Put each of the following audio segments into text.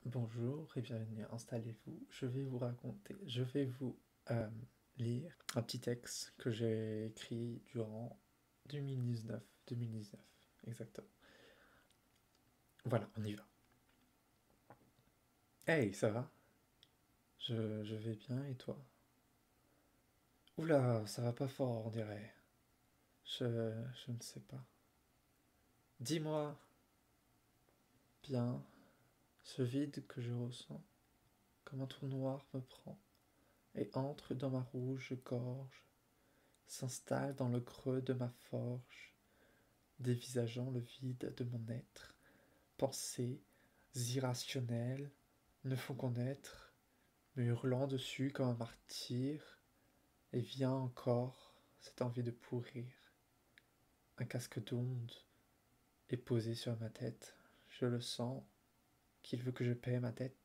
Bonjour et bienvenue, installez-vous. Je vais vous euh, lire un petit texte que j'ai écrit durant 2019, exactement. Voilà, on y va. Hey, ça va? Je vais bien et toi? Oula, ça va pas fort, on dirait. Je ne sais pas. Dis-moi, bien, ce vide que je ressens, comme un trou noir me prend et entre dans ma rouge gorge, s'installe dans le creux de ma forge, dévisageant le vide de mon être. Pensées irrationnelles ne font connaître, me hurlant dessus comme un martyr, et vient encore cette envie de pourrir. Un casque d'onde est posé sur ma tête. Je le sens qu'il veut que je paie ma dette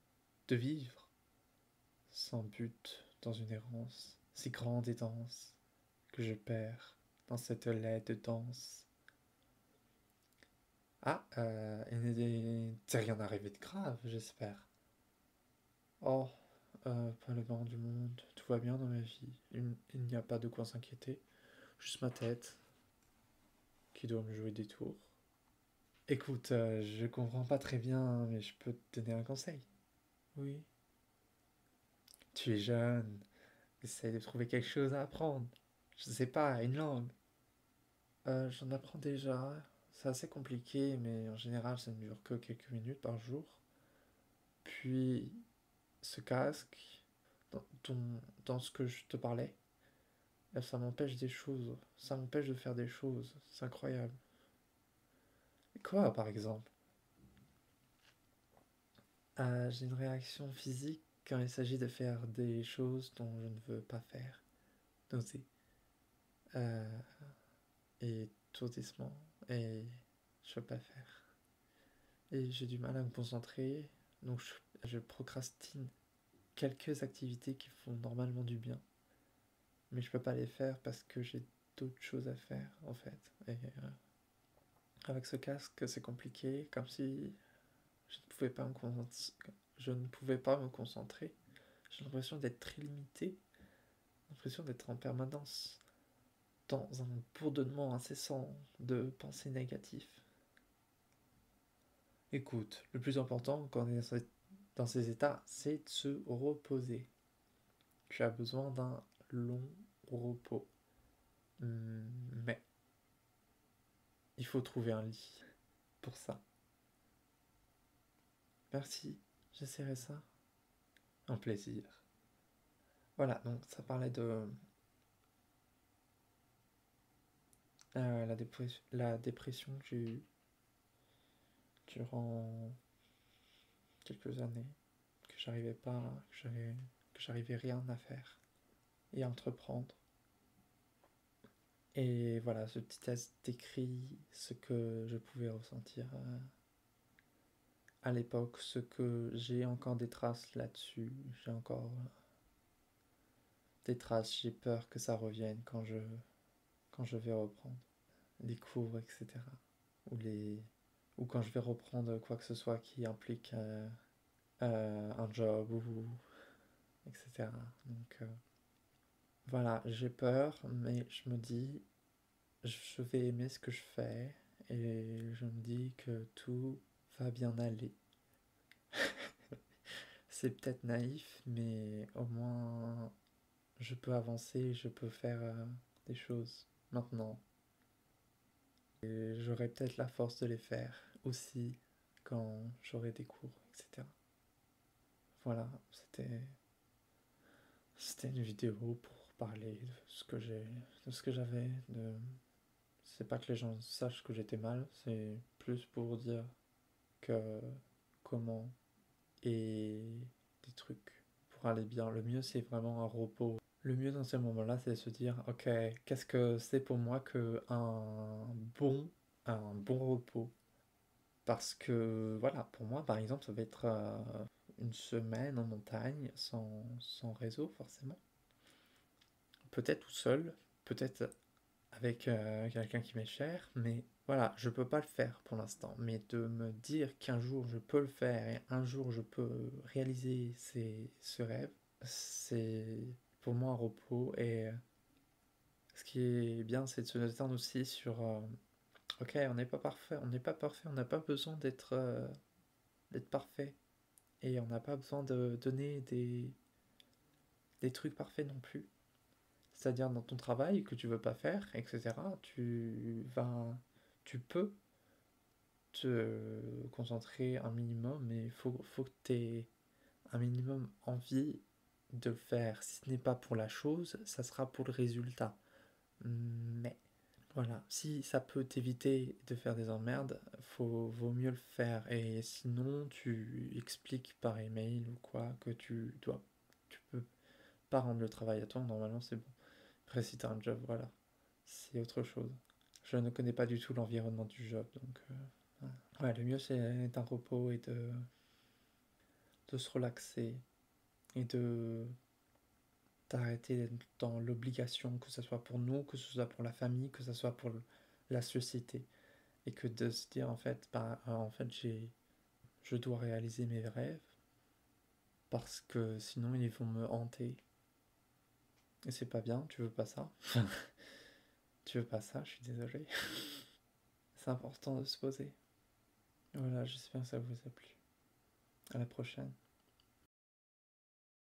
de vivre, sans but dans une errance si grande et dense que je perds dans cette laide danse. Ah, il n'est rien arrivé de grave, j'espère. Oh, pas le vent du monde, tout va bien dans ma vie. Il n'y a pas de quoi s'inquiéter, juste ma tête qui doit me jouer des tours. Écoute, je comprends pas très bien, mais je peux te donner un conseil. Oui. Tu es jeune, essaye de trouver quelque chose à apprendre. Je sais pas, une langue. J'en apprends déjà. C'est assez compliqué, mais en général, ça ne dure que quelques minutes par jour. Puis, ce casque, dans ce que je te parlais, ça m'empêche des choses. Ça m'empêche de faire des choses. C'est incroyable. Quoi, par exemple? J'ai une réaction physique quand il s'agit de faire des choses dont je ne veux pas faire. D'oser. Euh, et étourdissement. Et je veux pas faire. Et j'ai du mal à me concentrer. Donc je procrastine quelques activités qui font normalement du bien. Mais je peux pas les faire parce que j'ai d'autres choses à faire, en fait. Et avec ce casque, c'est compliqué. Comme si je ne pouvais pas me concentrer. Je ne pouvais pas me concentrer. J'ai l'impression d'être très limité, l'impression d'être en permanence dans un bourdonnement incessant de pensées négatives. Écoute, le plus important quand on est dans ces états, c'est de se reposer. Tu as besoin d'un long repos. Mais il faut trouver un lit pour ça. Merci, j'essaierai ça. Un plaisir. Voilà, donc ça parlait de la dépression que j'ai eue durant quelques années, que j'arrivais pas, que j'arrivais rien à faire et à entreprendre. Et voilà, ce petit test décrit ce que je pouvais ressentir à l'époque, ce que j'ai encore des traces là-dessus. J'ai encore des traces, j'ai peur que ça revienne quand je vais reprendre les cours, etc. Ou, les, ou quand je vais reprendre quoi que ce soit qui implique un job, ou etc. Donc voilà, j'ai peur, mais je me dis, je vais aimer ce que je fais et je me dis que tout va bien aller. C'est peut-être naïf, mais au moins je peux avancer, je peux faire des choses maintenant. Et j'aurai peut-être la force de les faire aussi quand j'aurai des cours, etc. Voilà, c'était une vidéo pour parler de ce que de ce que j'avais, de c'est pas que les gens sachent que j'étais mal, c'est plus pour dire que comment et des trucs pour aller bien. Le mieux, c'est vraiment un repos. Le mieux dans ces moments-là, c'est de se dire, ok, qu'est-ce que c'est pour moi que un bon repos? Parce que, voilà, pour moi, par exemple, ça va être une semaine en montagne sans réseau, forcément. Peut-être tout seul, peut-être avec quelqu'un qui m'est cher, mais voilà, je peux pas le faire pour l'instant, mais de me dire qu'un jour je peux le faire et un jour je peux réaliser ce rêve, c'est pour moi un repos. Et ce qui est bien, c'est de se détendre aussi sur ok, on n'est pas parfait, on n'est pas parfait, on n'a pas besoin d'être parfait. Et on n'a pas besoin de donner des trucs parfaits non plus. C'est-à-dire dans ton travail que tu veux pas faire, etc., tu peux te concentrer un minimum, mais faut que tu aies un minimum envie de le faire. Si ce n'est pas pour la chose, ça sera pour le résultat. Mais voilà, si ça peut t'éviter de faire des emmerdes, vaut mieux le faire. Et sinon, tu expliques par email ou quoi que tu peux pas rendre le travail à toi, normalement c'est bon. Après, si t'as un job, voilà, c'est autre chose. Je ne connais pas du tout l'environnement du job, donc ouais, le mieux c'est d'un repos et de se relaxer et de d'arrêter d'être dans l'obligation, que ce soit pour nous, que ce soit pour la famille, que ce soit pour la société. Et que de se dire en fait, en fait je dois réaliser mes rêves parce que sinon ils vont me hanter. Et c'est pas bien, tu veux pas ça. Tu veux pas ça, je suis désolé. C'est important de se poser. Voilà, j'espère que ça vous a plu. À la prochaine.